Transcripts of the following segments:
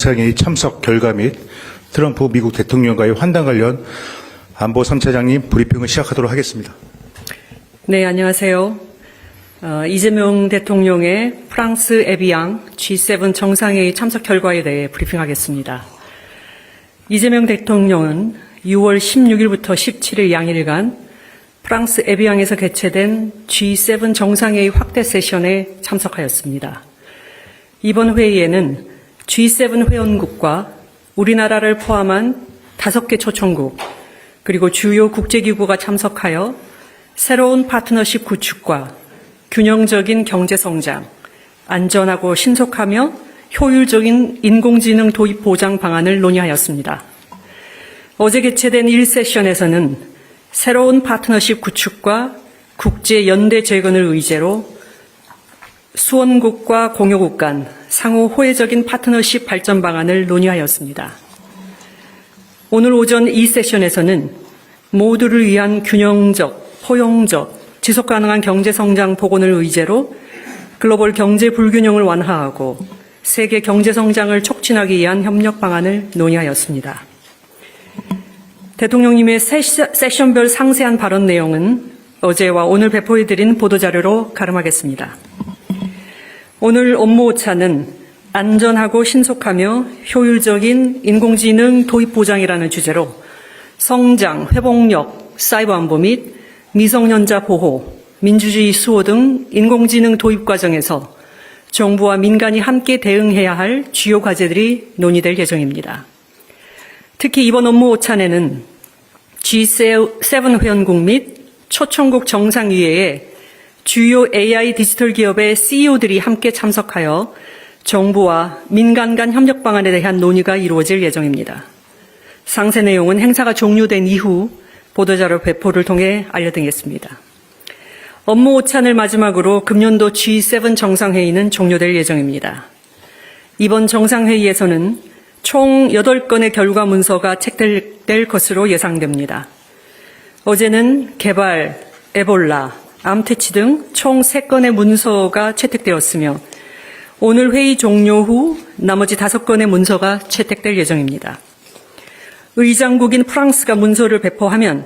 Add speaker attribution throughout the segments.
Speaker 1: 정상회의 참석 결과 및 트럼프 미국 대통령과의 환담 관련 안보 3차장님 브리핑을 시작하도록 하겠습니다.
Speaker 2: 네, 안녕하세요. 이재명 대통령의 프랑스 에비앙 G7 정상회의 참석 결과에 대해 브리핑하겠습니다. 이재명 대통령은 6월 16일부터 17일 양일간 프랑스 에비앙에서 개최된 G7 정상회의 확대 세션에 참석하였습니다. 이번 회의에는 G7 회원국과 우리나라를 포함한 5개 초청국 그리고 주요 국제기구가 참석하여 새로운 파트너십 구축과 균형적인 경제성장, 안전하고 신속하며 효율적인 인공지능 도입 보장 방안을 논의하였습니다. 어제 개최된 1세션에서는 새로운 파트너십 구축과 국제 연대 재건을 의제로 수원국과 공여국 간 상호 호혜적인 파트너십 발전 방안을 논의하였습니다. 오늘 오전 2세션에서는 모두를 위한 균형적, 포용적, 지속가능한 경제성장 복원을 의제로 글로벌 경제 불균형을 완화하고 세계 경제성장을 촉진하기 위한 협력 방안을 논의하였습니다. 대통령님의 세션별 상세한 발언 내용은 어제와 오늘 배포해드린 보도자료로 가름하겠습니다. 오늘 업무 오차는 안전하고 신속하며 효율적인 인공지능 도입 보장이라는 주제로 성장, 회복력, 사이버 안보 및 미성년자 보호, 민주주의 수호 등 인공지능 도입 과정에서 정부와 민간이 함께 대응해야 할 주요 과제들이 논의될 예정입니다. 특히 이번 업무 오찬에는 G7 회원국 및 초청국 정상위회에 주요 AI 디지털 기업의 CEO들이 함께 참석하여 정부와 민간 간 협력 방안에 대한 논의가 이루어질 예정입니다. 상세 내용은 행사가 종료된 이후 보도자료 배포를 통해 알려드리겠습니다. 업무 오찬을 마지막으로 금년도 G7 정상회의는 종료될 예정입니다. 이번 정상회의에서는 총 8건의 결과 문서가 채택될 것으로 예상됩니다. 어제는 개발, 에볼라, 암퇴치 등 총 3건의 문서가 채택되었으며 오늘 회의 종료 후 나머지 5건의 문서가 채택될 예정입니다. 의장국인 프랑스가 문서를 배포하면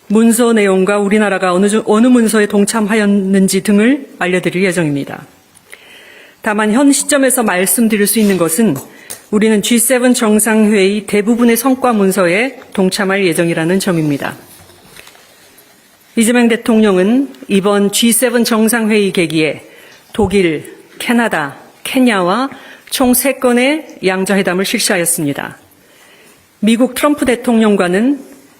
Speaker 2: 문서 내용과 우리나라가 어느 문서에 동참하였는지 등을 알려드릴 예정입니다. 다만 현 시점에서 말씀드릴 수 있는 것은 우리는 G7 정상회의 대부분의 성과 문서에 동참할 예정이라는 점입니다. 이재명 대통령은 이번 G7 정상회의 계기에 독일, 캐나다, 케냐와 총 3건의 양자회담을 실시하였습니다. 미국 트럼프 대통령과는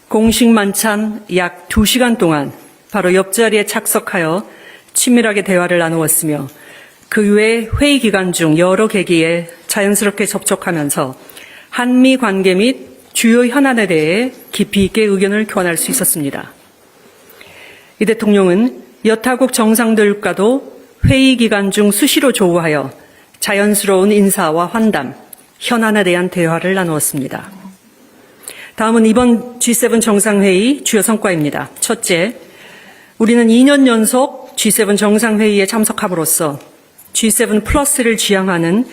Speaker 2: 공식 만찬 약 2시간 동안 바로 옆자리에 착석하여 친밀하게 대화를 나누었으며 그 외 회의 기간 중 여러 계기에 자연스럽게 접촉하면서 한미 관계 및 주요 현안에 대해 깊이 있게 의견을 교환할 수 있었습니다. 이 대통령은 여타국 정상들과도 회의 기간 중 수시로 조우하여 자연스러운 인사와 환담, 현안에 대한 대화를 나누었습니다. 다음은 이번 G7 정상회의 주요 성과입니다. 첫째, 우리는 2년 연속 G7 정상회의에 참석함으로써 G7 플러스를 지향하는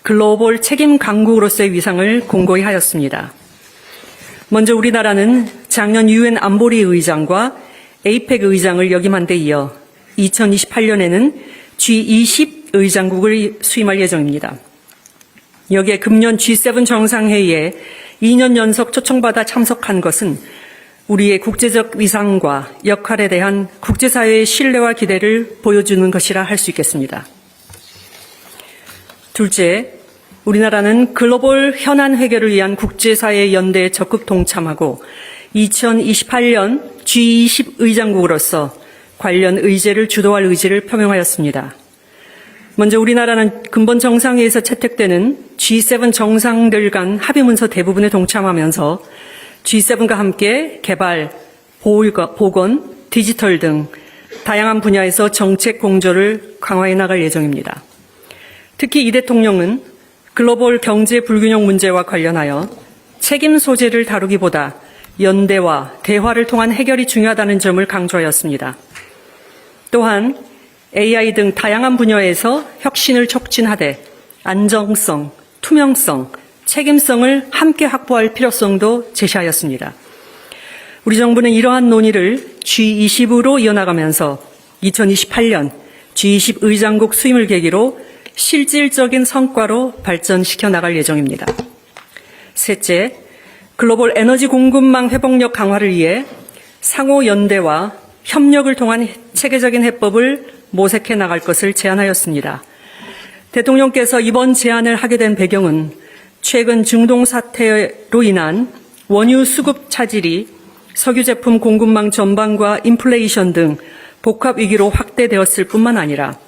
Speaker 2: 글로벌 책임 강국으로서의 위상을 공고히 하였습니다. 먼저 우리나라는 작년 UN 안보리 의장과 APEC 의장을 역임한 데 이어 2028년에는 G20 의장국을 수임할 예정입니다. 여기에 금년 G7 정상회의에 2년 연속 초청받아 참석한 것은 우리의 국제적 위상과 역할에 대한 국제사회의 신뢰와 기대를 보여주는 것이라 할 수 있겠습니다. 둘째, 우리나라는 글로벌 현안 해결을 위한 국제사회 연대에 적극 동참하고 2028년 G20 의장국으로서 관련 의제를 주도할 의지를 표명하였습니다. 먼저 우리나라는 근본 정상회의에서 채택되는 G7 정상들 간 합의문서 대부분에 동참하면서 G7과 함께 개발, 보건, 디지털 등 다양한 분야에서 정책 공조를 강화해 나갈 예정입니다. 특히 이 대통령은 글로벌 경제 불균형 문제와 관련하여 책임 소재를 다루기보다 연대와 대화를 통한 해결이 중요하다는 점을 강조하였습니다. 또한 AI 등 다양한 분야에서 혁신을 촉진하되 안정성, 투명성, 책임성을 함께 확보할 필요성도 제시하였습니다. 우리 정부는 이러한 논의를 G20으로 이어나가면서 2028년 G20 의장국 수임을 계기로 실질적인 성과로 발전시켜 나갈 예정입니다. 셋째, 글로벌 에너지 공급망 회복력 강화를 위해 상호 연대와 협력을 통한 체계적인 해법을 모색해 나갈 것을 제안하였습니다. 대통령께서 이번 제안을 하게 된 배경은 최근 중동 사태로 인한 원유 수급 차질이 석유 제품 공급망 전반과 인플레이션 등 복합 위기로 확대되었을 뿐만 아니라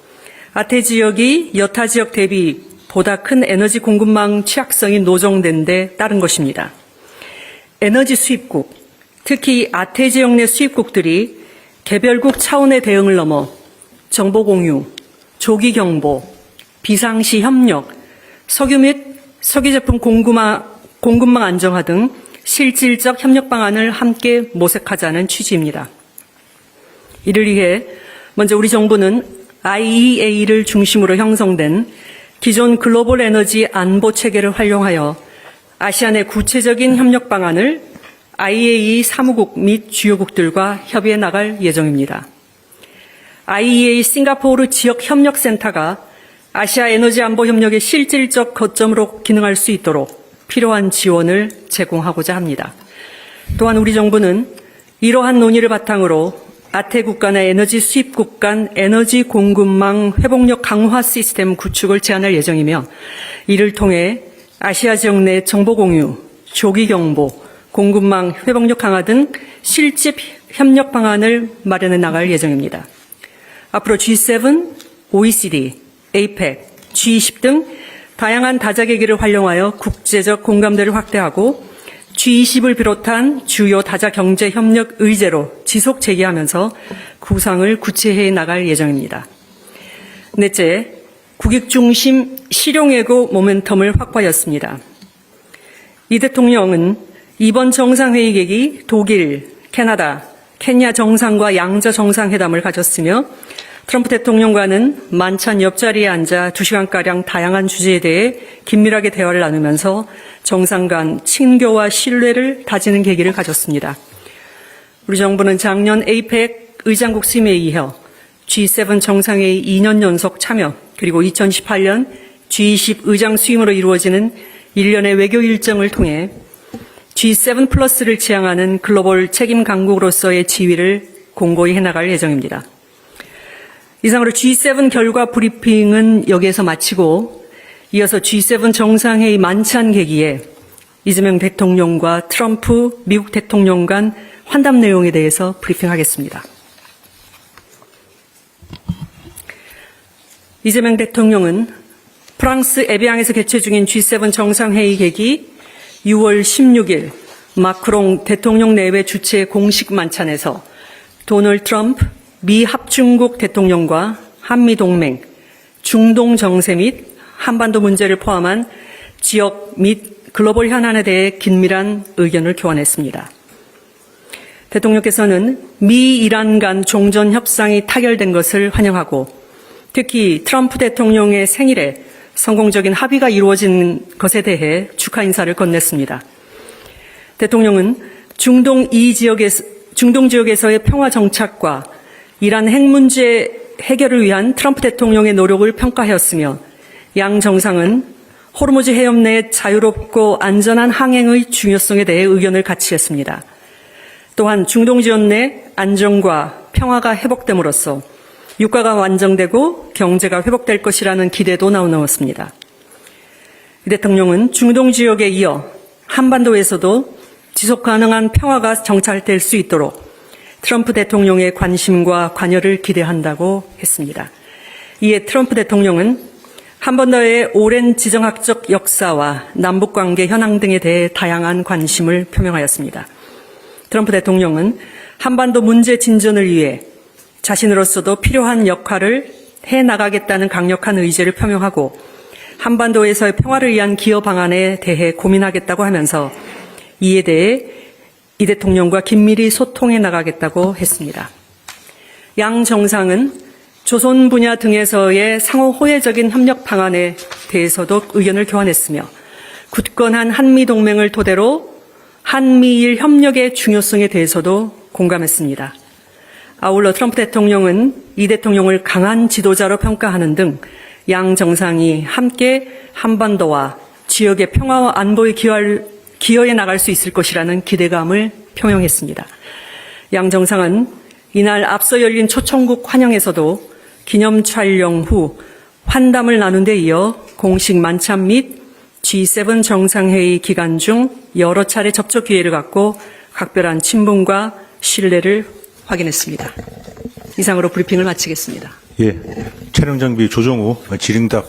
Speaker 2: 아태 지역이 여타 지역 대비 보다 큰 에너지 공급망 취약성이 노정된 데 따른 것입니다. 에너지 수입국, 특히 아태 지역 내 수입국들이 개별국 차원의 대응을 넘어 정보 공유, 조기 경보, 비상시 협력, 석유 및 석유 제품 공급망 안정화 등 실질적 협력 방안을 함께 모색하자는 취지입니다. 이를 위해 먼저 우리 정부는 IEA를 중심으로 형성된 기존 글로벌 에너지 안보 체계를 활용하여 아시아 내 구체적인 협력 방안을 IEA 사무국 및 주요국들과 협의해 나갈 예정입니다. IEA 싱가포르 지역협력센터가 아시아 에너지 안보 협력의 실질적 거점으로 기능할 수 있도록 필요한 지원을 제공하고자 합니다. 또한 우리 정부는 이러한 논의를 바탕으로 아태 국가 내 에너지 수입국 간 에너지 공급망 회복력 강화 시스템 구축을 제안할 예정이며 이를 통해 아시아 지역 내 정보 공유, 조기 경보, 공급망 회복력 강화 등 실제 협력 방안을 마련해 나갈 예정입니다. 앞으로 G7, OECD, APEC, G20 등 다양한 다자계기를 활용하여 국제적 공감대를 확대하고 G20을 비롯한 주요 다자 경제 협력 의제로 지속 제기하면서 구상을 구체해 나갈 예정입니다. 넷째, 국익 중심 실용외교 모멘텀을 확보하였습니다. 이 대통령은 이번 정상회의 계기 독일, 캐나다, 케냐 정상과 양자 정상회담을 가졌으며 트럼프 대통령과는 만찬 옆자리에 앉아 2시간가량 다양한 주제에 대해 긴밀하게 대화를 나누면서 정상 간 친교와 신뢰를 다지는 계기를 가졌습니다. 우리 정부는 작년 APEC 의장국 수임에 이어 G7 정상회의 2년 연속 참여 그리고 2018년 G20 의장 수임으로 이루어지는 일련의 외교 일정을 통해 G7 플러스를 지향하는 글로벌 책임 강국으로서의 지위를 공고히 해나갈 예정입니다. 이상으로 G7 결과 브리핑은 여기에서 마치고 이어서 G7 정상회의 만찬 계기에 이재명 대통령과 트럼프 미국 대통령 간 환담 내용에 대해서 브리핑하겠습니다. 이재명 대통령은 프랑스 에비앙에서 개최 중인 G7 정상회의 계기 6월 16일 마크롱 대통령 내외 주최 공식 만찬에서 도널드 트럼프 미 합중국 대통령과 한미동맹, 중동 정세 및 한반도 문제를 포함한 지역 및 글로벌 현안에 대해 긴밀한 의견을 교환했습니다. 대통령께서는 미 이란 간 종전 협상이 타결된 것을 환영하고 특히 트럼프 대통령의 생일에 성공적인 합의가 이루어진 것에 대해 축하 인사를 건넸습니다. 대통령은 중동 지역에서의 평화 정착과 이란 핵 문제 해결을 위한 트럼프 대통령의 노력을 평가하였으며 양 정상은 호르무즈 해협 내 자유롭고 안전한 항행의 중요성에 대해 의견을 같이 했습니다. 또한 중동 지역 내 안정과 평화가 회복됨으로써 유가가 안정되고 경제가 회복될 것이라는 기대도 나누었습니다. 이 대통령은 중동 지역에 이어 한반도에서도 지속 가능한 평화가 정착될 수 있도록 트럼프 대통령의 관심과 관여를 기대한다고 했습니다. 이에 트럼프 대통령은 한반도의 오랜 지정학적 역사와 남북관계 현황 등에 대해 다양한 관심을 표명하였습니다. 트럼프 대통령은 한반도 문제 진전을 위해 자신으로서도 필요한 역할을 해나가겠다는 강력한 의지를 표명하고 한반도에서의 평화를 위한 기여 방안에 대해 고민하겠다고 하면서 이에 대해 이 대통령과 긴밀히 소통해 나가겠다고 했습니다. 양 정상은 조선 분야 등에서의 상호 호혜적인 협력 방안에 대해서도 의견을 교환했으며 굳건한 한미동맹을 토대로 한미일 협력의 중요성에 대해서도 공감했습니다. 아울러 트럼프 대통령은 이 대통령을 강한 지도자로 평가하는 등 양 정상이 함께 한반도와 지역의 평화와 안보에 기여해 나갈 수 있을 것이라는 기대감을 표명했습니다. 양 정상은 이날 앞서 열린 초청국 환영에서도 기념 촬영 후 환담을 나눈 데 이어 공식 만찬 및 G7 정상회의 기간 중 여러 차례 접촉 기회를 갖고 각별한 친분과 신뢰를 확인했습니다. 이상으로 브리핑을 마치겠습니다.
Speaker 1: 예, 촬영 장비 조정우 지링답